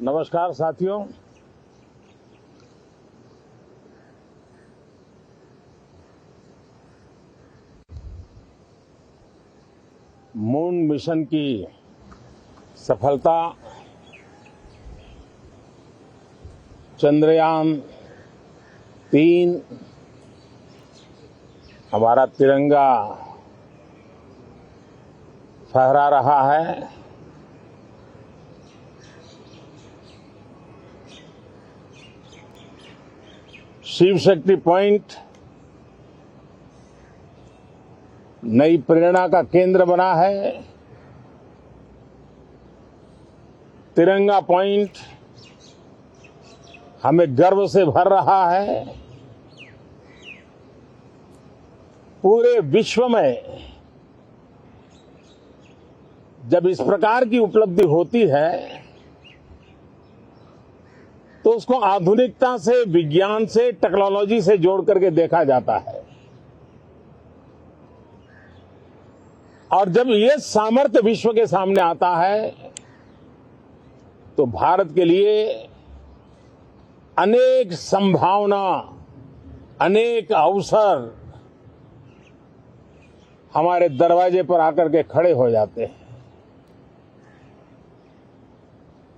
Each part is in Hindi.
नमस्कार साथियों। मून मिशन की सफलता, चंद्रयान-3 हमारा तिरंगा फहरा रहा है। शिव शक्ति पॉइंट नई प्रेरणा का केंद्र बना है। तिरंगा पॉइंट हमें गर्व से भर रहा है। पूरे विश्व में जब इस प्रकार की उपलब्धि होती है तो उसको आधुनिकता से, विज्ञान से, टेक्नोलॉजी से जोड़ करके देखा जाता है। और जब ये सामर्थ्य विश्व के सामने आता है तो भारत के लिए अनेक संभावना, अनेक अवसर हमारे दरवाजे पर आकर के खड़े हो जाते हैं।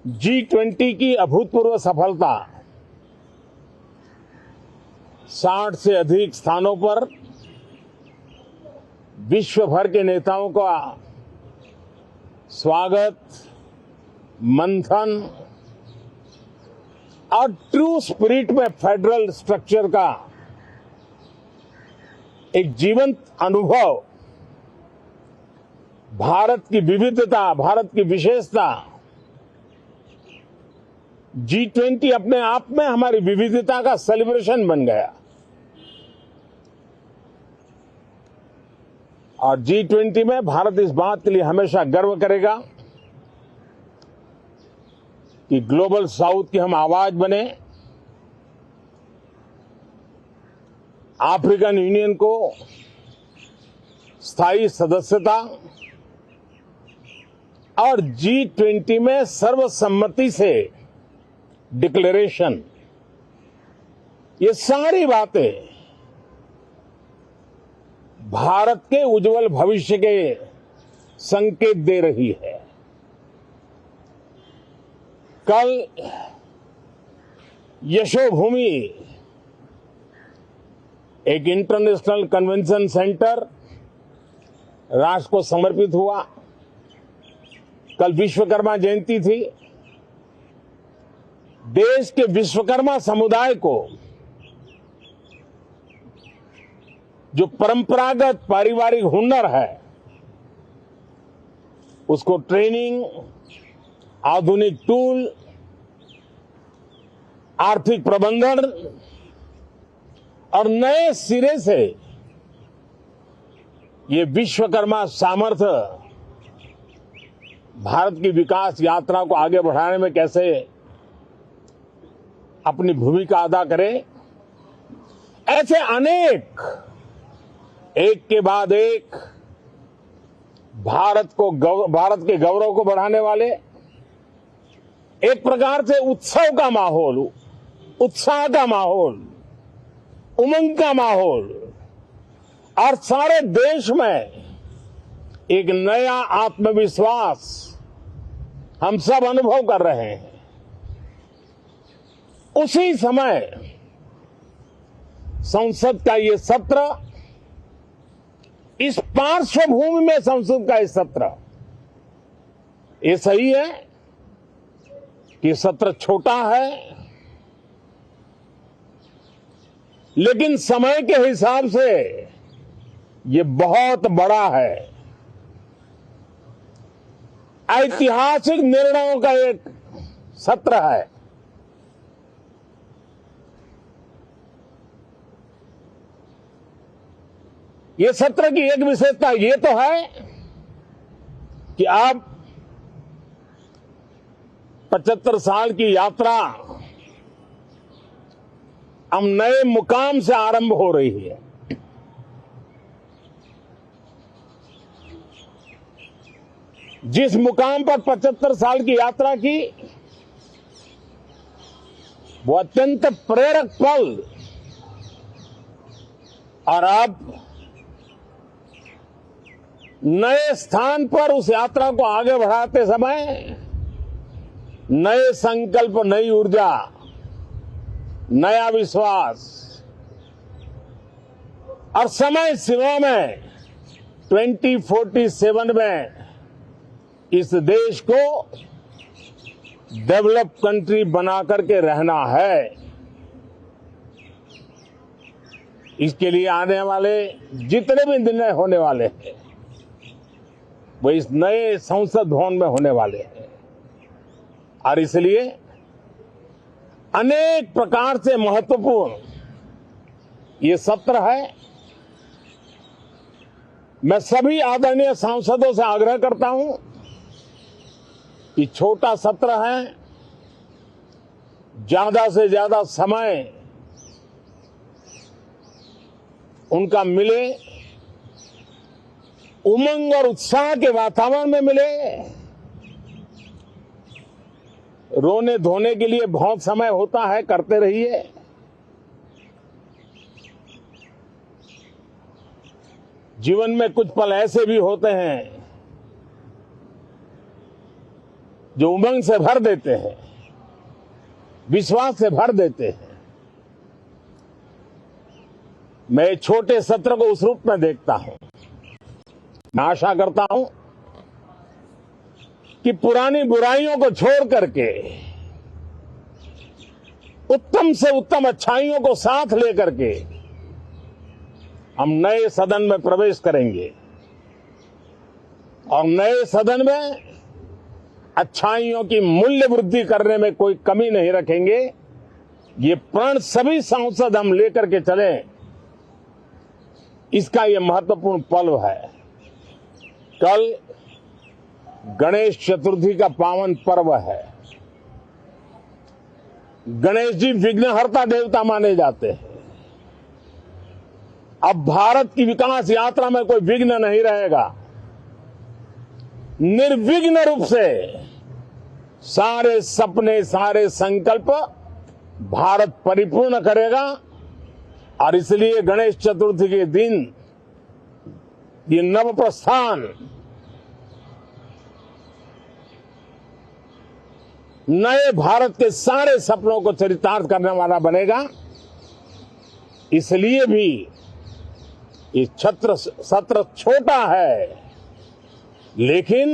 G20 की अभूतपूर्व सफलता, 60 से अधिक स्थानों पर विश्व भर के नेताओं का स्वागत, मंथन और ट्रू स्पिरिट में फेडरल स्ट्रक्चर का एक जीवंत अनुभव, भारत की विविधता, भारत की विशेषता। G20 अपने आप में हमारी विविधता का सेलिब्रेशन बन गया। और G20 में भारत इस बात के लिए हमेशा गर्व करेगा कि ग्लोबल साउथ की हम आवाज बने। अफ्रीकन यूनियन को स्थायी सदस्यता और G20 में सर्वसम्मति से डिक्लेरेशन, ये सारी बातें भारत के उज्जवल भविष्य के संकेत दे रही है। कल यशोभूमि, एक इंटरनेशनल कन्वेंशन सेंटर राष्ट्र को समर्पित हुआ। कल विश्वकर्मा जयंती थी। देश के विश्वकर्मा समुदाय को जो परंपरागत पारिवारिक हुनर है उसको ट्रेनिंग, आधुनिक टूल, आर्थिक प्रबंधन और नए सिरे से ये विश्वकर्मा सामर्थ्य भारत की विकास यात्रा को आगे बढ़ाने में कैसे अपनी भूमिका अदा करें। ऐसे अनेक, एक के बाद एक भारत के गौरव को बढ़ाने वाले, एक प्रकार से उत्सव का माहौल, उत्साह का माहौल, उमंग का माहौल और सारे देश में एक नया आत्मविश्वास हम सब अनुभव कर रहे हैं। उसी समय संसद का ये सत्र, इस पार्श्वभूमि में संसद का ये सत्र, ये सही है कि सत्र छोटा है, लेकिन समय के हिसाब से ये बहुत बड़ा है। ऐतिहासिक निर्णयों का एक सत्र है। ये सत्र की एक विशेषता ये तो है कि अब 75 साल की यात्रा अब नए मुकाम से आरंभ हो रही है। जिस मुकाम पर 75 साल की यात्रा की, वो अत्यंत प्रेरक पल, और अब नए स्थान पर उस यात्रा को आगे बढ़ाते समय नए संकल्प, नई ऊर्जा, नया विश्वास और समय सीमा में 2047 में इस देश को डेवलप कंट्री बना करके रहना है। इसके लिए आने वाले जितने भी निर्णय होने वाले हैं वो इस नए संसद भवन में होने वाले हैं, और इसलिए अनेक प्रकार से महत्वपूर्ण ये सत्र है। मैं सभी आदरणीय सांसदों से आग्रह करता हूं कि छोटा सत्र है, ज्यादा से ज्यादा समय उनका मिले, उमंग और उत्साह के वातावरण में मिले। रोने धोने के लिए बहुत समय होता है, करते रहिए। जीवन में कुछ पल ऐसे भी होते हैं जो उमंग से भर देते हैं, विश्वास से भर देते हैं। मैं छोटे सत्र को उस रूप में देखता हूं। मैं आशा करता हूं कि पुरानी बुराइयों को छोड़ करके उत्तम से उत्तम अच्छाइयों को साथ लेकर के हम नए सदन में प्रवेश करेंगे, और नए सदन में अच्छाइयों की मूल्य वृद्धि करने में कोई कमी नहीं रखेंगे। ये प्रण सभी सांसद हम लेकर के चले, इसका ये महत्वपूर्ण पल है। कल गणेश चतुर्थी का पावन पर्व है। गणेश जी विघ्नहर्ता देवता माने जाते हैं। अब भारत की विकास यात्रा में कोई विघ्न नहीं रहेगा। निर्विघ्न रूप से सारे सपने, सारे संकल्प भारत परिपूर्ण करेगा, और इसलिए गणेश चतुर्थी के दिन ये नव प्रस्थान नए भारत के सारे सपनों को चरितार्थ करने वाला बनेगा। इसलिए भी ये सत्र छोटा है, लेकिन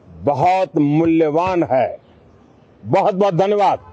बहुत मूल्यवान है। बहुत बहुत धन्यवाद।